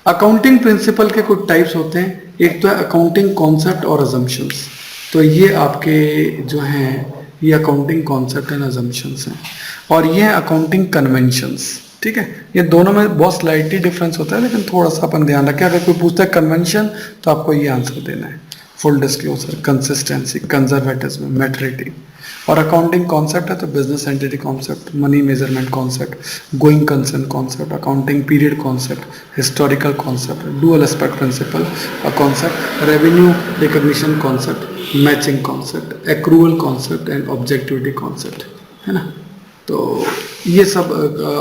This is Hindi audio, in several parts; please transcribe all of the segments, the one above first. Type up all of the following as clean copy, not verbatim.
अकाउंटिंग प्रिंसिपल के कुछ टाइप्स होते हैं। एक तो है अकाउंटिंग कॉन्सेप्ट और अजम्पशंस। तो ये आपके जो हैं ये अकाउंटिंग कॉन्सेप्ट एंड अजम्पशंस हैं, और ये हैं अकाउंटिंग कन्वेंशंस। ठीक है, ये दोनों में बहुत स्लाइटली डिफरेंस होता है, लेकिन थोड़ा सा अपन ध्यान रखें। अगर कोई पूछता है कन्वेंशन तो आपको ये आंसर देना है, full disclosure, consistency, conservatism, maturity. और अकाउंटिंग कॉन्सेप्ट है तो business entity concept, money measurement concept, going concern concept, accounting period concept, historical concept, dual aspect principle concept, revenue recognition concept, matching concept, accrual concept and objectivity concept, है ना। तो ये सब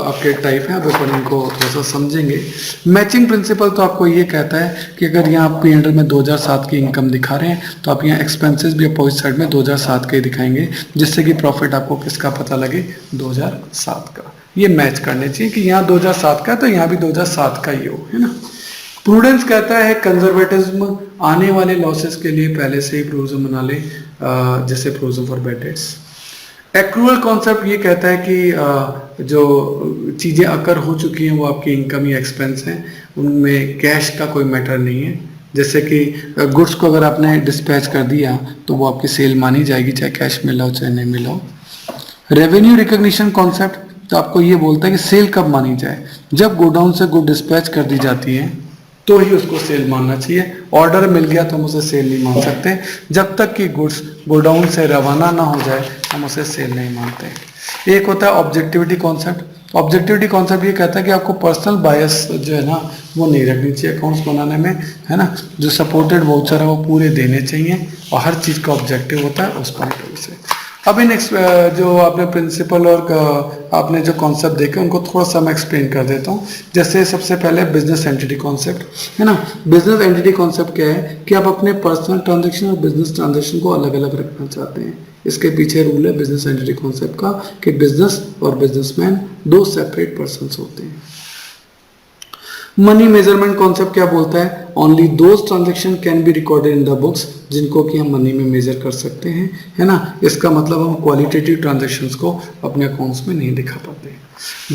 आपके टाइप हैं। अब अपन इनको थोड़ा सा समझेंगे। मैचिंग प्रिंसिपल तो आपको ये कहता है कि अगर यहाँ आप P&L में 2007 की इनकम दिखा रहे हैं तो आप यहाँ एक्सपेंसेस भी अपोजिट साइड में 2007 के ही दिखाएंगे, जिससे कि प्रॉफिट आपको किसका पता लगे, 2007 का। ये मैच करने चाहिए कि यहाँ 2007 का तो यहाँ भी 2007 का ही हो, है ना। प्रूडेंस कहता है कंजर्वेटिज्म, आने वाले लॉसेस के लिए पहले से ही प्रोविजन बना ले, जैसे provision for bad debts. Accrual concept ये कहता है कि जो चीज़ें अकर हो चुकी हैं वो आपकी इनकम या एक्सपेंस हैं, उनमें कैश का कोई मैटर नहीं है। जैसे कि गुड्स को अगर आपने डिस्पैच कर दिया तो वो आपकी सेल मानी जाएगी, चाहे कैश मिला हो चाहे नहीं मिला हो। रेवेन्यू रिकॉग्निशन कॉन्सेप्ट तो आपको ये बोलता है कि सेल कब मानी जाए, जब गोडाउन से गुड डिस्पैच कर दी जाती है तो ही उसको सेल मानना चाहिए। ऑर्डर मिल गया तो हम उसे सेल नहीं मान सकते, जब तक कि गुड्स गोडाउन से रवाना ना हो जाए हम उसे सेल नहीं मानते। एक होता है ऑब्जेक्टिविटी कॉन्सेप्ट। ऑब्जेक्टिविटी कॉन्सेप्ट ये कहता है कि आपको पर्सनल बायस जो है ना वो नहीं रखनी चाहिए अकाउंट्स बनाने में, है ना। जो सपोर्टेड वाउचर है वो पूरे देने चाहिए और हर चीज़ का ऑब्जेक्टिव होता है उस पॉइंट ऑफ व्यू से। अब इन जो आपने प्रिंसिपल और आपने जो कॉन्सेप्ट देखे उनको थोड़ा सा मैं एक्सप्लेन कर देता हूँ। जैसे सबसे पहले बिजनेस एंटिटी कॉन्सेप्ट, है ना। बिजनेस एंटिटी कॉन्सेप्ट क्या है कि आप अपने पर्सनल ट्रांजैक्शन और बिजनेस ट्रांजैक्शन को अलग अलग रखना चाहते हैं। इसके पीछे रूल है बिजनेस एंटिटी कॉन्सेप्ट का कि बिजनेस और बिजनेसमैन दो सेपरेट पर्सन्स होते हैं। मनी मेजरमेंट कॉन्सेप्ट क्या बोलता है, only those transaction can be recorded in the books जिनको कि हम मनी में मेजर कर सकते हैं, है ना। इसका मतलब हम क्वालिटेटिव ट्रांजेक्शंस को अपने अकाउंट्स में नहीं दिखा पाते।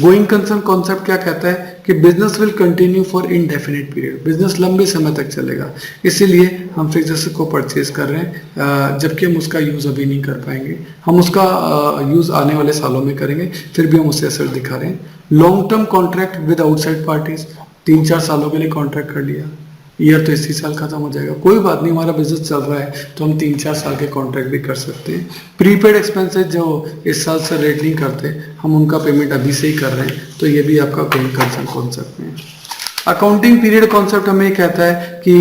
गोइंग कंसर्न कॉन्सेप्ट क्या कहता है कि business will continue for indefinite period, business लंबे समय तक चलेगा, इसीलिए हम फिक्स एसेट को परचेज कर रहे हैं, जबकि हम उसका यूज़ अभी नहीं कर पाएंगे, हम उसका यूज़ आने वाले सालों में करेंगे, फिर भी हम उसे एसेट दिखा रहे हैं। Long term contract with outside parties, 3-4 सालों के लिए कॉन्ट्रैक्ट कर लिया, ईयर तो इसी साल खत्म हो जाएगा, कोई बात नहीं, हमारा बिजनेस चल रहा है तो हम 3-4 साल के कॉन्ट्रैक्ट भी कर सकते हैं। प्रीपेड एक्सपेंसेस जो इस साल से रेट नहीं करते, हम उनका पेमेंट अभी से ही कर रहे हैं, तो ये भी आपका गोइंग कंसर्न कॉन्सेप्ट में है। अकाउंटिंग पीरियड कॉन्सेप्ट हमें कहता है कि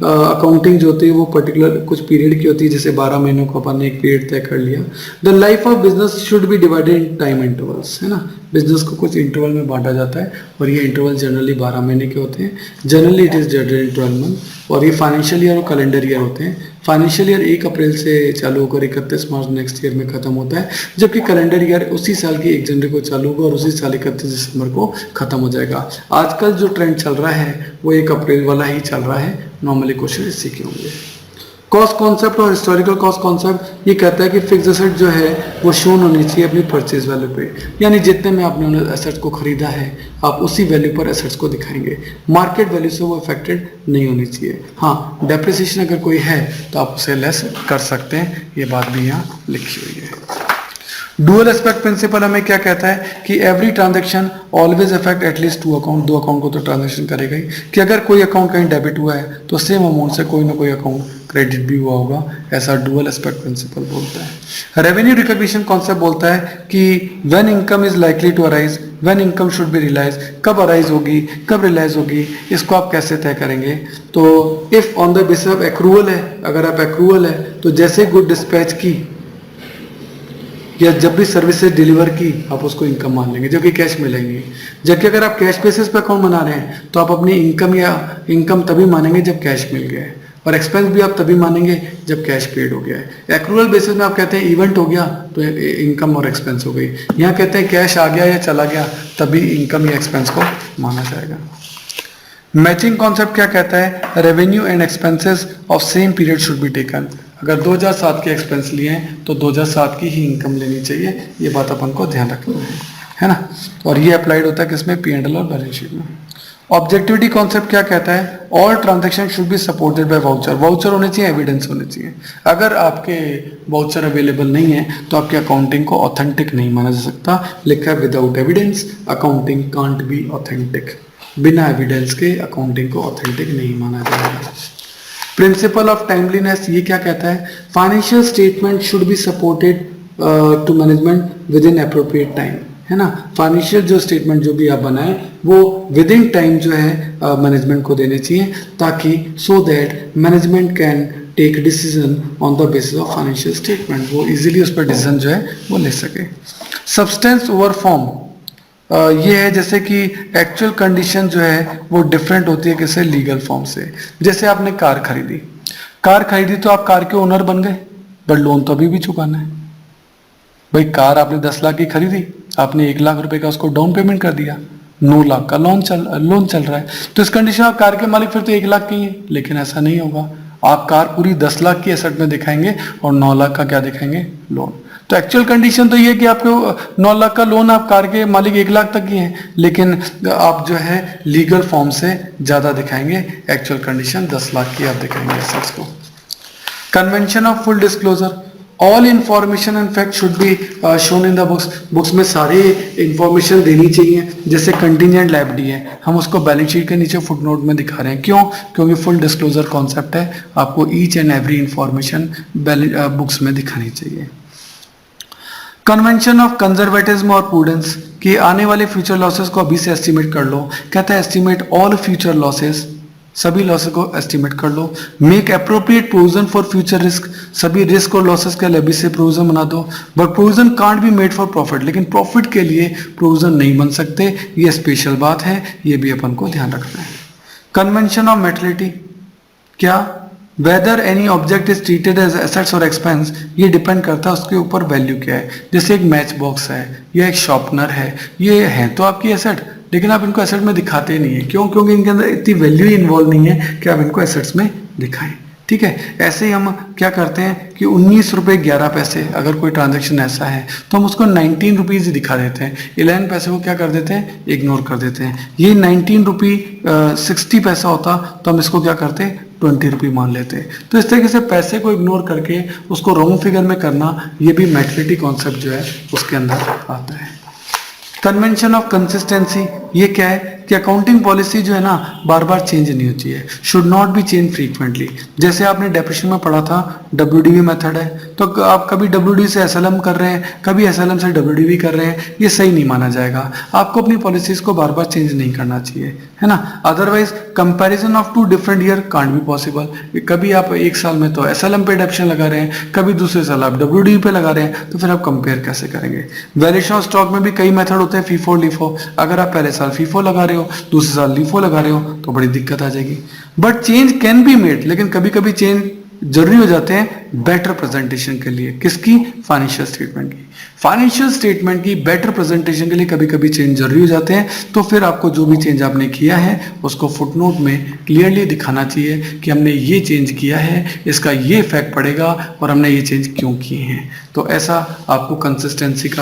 अकाउंटिंग जो होती है वो पर्टिकुलर कुछ पीरियड की होती है, जैसे 12 महीनों को अपन ने एक पीरियड तय कर लिया। The life of business should be divided in time intervals, है ना। बिजनेस को कुछ इंटरवल में बांटा जाता है और ये इंटरवल जनरली 12 महीने के होते हैं। Generally it is divided in 12 month, और ये फाइनेंशियल ईयर और कैलेंडर ईयर होते हैं। फाइनेंशियल ईयर 1 अप्रैल से चालू होकर 31 मार्च नेक्स्ट ईयर में खत्म होता है, जबकि कैलेंडर ईयर उसी साल की 1 जनवरी को चालू होगा और उसी साल 31 दिसंबर को खत्म हो जाएगा। आजकल जो ट्रेंड चल रहा है वो 1 अप्रैल वाला ही चल रहा है। नॉर्मली क्वेश्चन इसी के होंगे। कॉस्ट कॉन्सेप्ट और हिस्टोरिकल कॉस्ट कॉन्सेप्ट ये कहता है कि फिक्स एसेट जो है वो शोन होनी चाहिए अपनी परचेज वैल्यू पे, यानी जितने में आपने एसेट्स को खरीदा है आप उसी वैल्यू पर एसेट्स को दिखाएंगे, मार्केट वैल्यू से वो अफेक्टेड नहीं होनी चाहिए। हाँ, डेप्रिसिएशन अगर कोई है तो आप उसे लेस कर सकते हैं, ये बात भी यहाँ लिखी हुई है। डुअल एस्पेक्ट प्रिंसिपल हमें क्या कहता है कि every transaction always affect at least 2 account, 2 account को तो ट्रांजैक्शन करेगा ही, कि अगर कोई अकाउंट कहीं डेबिट हुआ है तो सेम अमाउंट से कोई ना कोई अकाउंट क्रेडिट भी हुआ होगा, ऐसा डुअल एस्पेक्ट प्रिंसिपल बोलता है। रेवेन्यू रिकॉग्निशन कॉन्सेप्ट बोलता है कि when income is likely to arise, when income should be realise, कब अराइज होगी कब रियलाइज होगी, इसको आप कैसे तय करेंगे। तो if on the basis of accrual है, अगर आप एक्रूअल है तो जैसे गुड डिस्पैच की या जब भी सर्विसेज डिलीवर की आप उसको इनकम मान लेंगे, जो कि कैश मिलेंगी। जबकि अगर आप कैश बेसिस पे अकाउंट बना रहे हैं तो आप अपनी इनकम तभी मानेंगे जब कैश मिल गया है, और एक्सपेंस भी आप तभी मानेंगे जब कैश पेड हो गया है। एक्रूअल बेसिस में आप कहते हैं इवेंट हो गया तो इनकम और एक्सपेंस हो गई, यहाँ कहते हैं कैश आ गया या चला गया तभी इनकम या एक्सपेंस को माना जाएगा। मैचिंग कॉन्सेप्ट क्या कहता है, revenue and expenses of same period should be taken, अगर 2007 के एक्सपेंस लिए हैं तो 2007 की ही इनकम लेनी चाहिए, ये बात अपन को ध्यान रखनी है ना। और ये अप्लाइड होता है किसमें, P&L और बैलेंस शीट में। ऑब्जेक्टिविटी कॉन्सेप्ट क्या कहता है? All transaction should be supported by voucher. Voucher होने चाहिए, एविडेंस होने चाहिए। अगर आपके वाउचर अवेलेबल नहीं है तो आपके अकाउंटिंग को ऑथेंटिक नहीं माना जा सकता। लिखा है without evidence accounting can't be authentic. बिना एविडेंस के अकाउंटिंग को ऑथेंटिक नहीं माना जाएगा। प्रिंसिपल ऑफ टाइमलीनेस ये क्या कहता है? Financial statement should be supported to management within appropriate time, है ना। फाइनेंशियल जो स्टेटमेंट जो भी आप बनाए वो विद इन टाइम जो है मैनेजमेंट को देने चाहिए, ताकि so that management can take decision on the basis of financial statement. वो इजीली उस पर डिसीजन जो है वो ले सके। सब्सटेंस ओवर फॉर्म ये है जैसे कि एक्चुअल कंडीशन जो है वो डिफरेंट होती है किसी लीगल फॉर्म से। जैसे आपने कार खरीदी तो आप कार के ओनर बन गए, बट लोन तो अभी भी चुकाना है। भाई कार आपने 10 लाख की खरीदी, आपने 1 लाख रुपए का उसको डाउन पेमेंट कर दिया, 9 लाख का लोन चल रहा है, तो इस कंडीशन आप कार के मालिक फिर तो 1 लाख की है। लेकिन ऐसा नहीं होगा, आप कार पूरी 10 लाख की एसेट में दिखाएंगे और 9 लाख का क्या दिखाएंगे? लोन। तो एक्चुअल कंडीशन तो ये कि आपको 9 लाख का लोन, आप कार के मालिक 1 लाख तक की है, लेकिन आप जो है लीगल फॉर्म से ज्यादा दिखाएंगे। एक्चुअल कंडीशन 10 लाख की आप दिखाएंगे एसेट्स को। Convention of full disclosure, all information and fact should be shown in the books. Books में सारे इंफॉर्मेशन देनी चाहिए। जैसे कंटिजेंट लायबिलिटी है, हम उसको बैलेंस शीट के नीचे फुटनोट में दिखा रहे हैं। क्यों? क्योंकि फुल डिस्क्लोजर कॉन्सेप्ट है, आपको each and every information books में दिखानी चाहिए। कन्वेंशन ऑफ कंजर्वेटिज्म और प्रूडेंस, कि आने वाले फ्यूचर लॉसेस को अभी से एस्टिमेट कर लो। कहता है एस्टिमेट ऑल फ्यूचर लॉसेस, सभी लॉसेस को एस्टिमेट कर लो। Make appropriate provision for future risk, सभी रिस्क और लॉसेस के लिए अभी से प्रोविजन बना दो। But provision can't be made for profit, लेकिन प्रॉफिट के लिए प्रोविजन नहीं बन सकते। ये स्पेशल बात है, ये भी अपन को ध्यान रखना है। कन्वेंशन ऑफ मेटलिटी, क्या? Whether any object is treated as assets और एक्सपेंस, ये डिपेंड करता है उसके ऊपर वैल्यू क्या है। जैसे एक मैच बॉक्स है या एक शॉर्पनर है, ये है तो आपकी एसेट, लेकिन आप इनको एसेट में दिखाते नहीं है। क्यों? क्योंकि इनके अंदर इतनी वैल्यू ही इन्वॉल्व नहीं है कि आप इनको एसेट्स में दिखाएं। ठीक है, ऐसे ही हम क्या करते हैं कि 19 रुपये 11 पैसे, अगर कोई ट्रांजैक्शन ऐसा है तो हम उसको 19 रुपीज़ ही दिखा देते हैं। 11 पैसे को क्या कर देते हैं? इग्नोर कर देते हैं। ये 19 रुपी 60 पैसा होता तो हम इसको क्या करते हैं? 20 रुपये मान लेते हैं। तो इस तरीके से पैसे को इग्नोर करके उसको रॉन्ग फिगर में करना, ये भी मेटलिटी कॉन्सेप्ट जो है उसके अंदर आता है। कन्वेंशन ऑफ कंसिस्टेंसी, ये क्या है कि अकाउंटिंग पॉलिसी जो है ना बार बार चेंज नहीं होती है, should not be change frequently. जैसे आपने डेप्रिसिएशन में पढ़ा था WDV मेथड है, तो आप कभी WDV से SLM कर रहे हैं, कभी SLM से WDV कर रहे हैं, ये सही नहीं माना जाएगा। आपको अपनी पॉलिसीज को बार बार चेंज नहीं करना चाहिए, है ना। Otherwise comparison of 2 different year can't be possible. कभी आप एक साल में तो SLM पे डेप्रिसिएशन लगा रहे हैं, कभी दूसरे साल आप WDV पे लगा रहे हैं, तो फिर आप कंपेयर कैसे करेंगे? वैल्यूएशन ऑफ स्टॉक में भी कई मेथड होते हैं, FIFO LIFO। अगर आप पहले साल FIFO लगा रहे हो, दूसरे साल LIFO लगा रहे हो, तो बड़ी दिक्कत आ जाएगी। But change can be made, लेकिन कभी कभी चेंज जरूरी हो जाते हैं बेटर प्रेजेंटेशन के लिए। किसकी? फाइनेंशियल स्टेटमेंट की। फाइनेंशियल स्टेटमेंट की बेटर प्रेजेंटेशन के लिए कभी कभी चेंज जरूरी हो जाते हैं। तो फिर आपको जो भी चेंज आपने किया है उसको फुटनोट में क्लियरली दिखाना चाहिए कि हमने ये चेंज किया है, इसका ये इफेक्ट पड़ेगा और हमने ये चेंज क्यों किए हैं। तो ऐसा आपको कंसिस्टेंसी का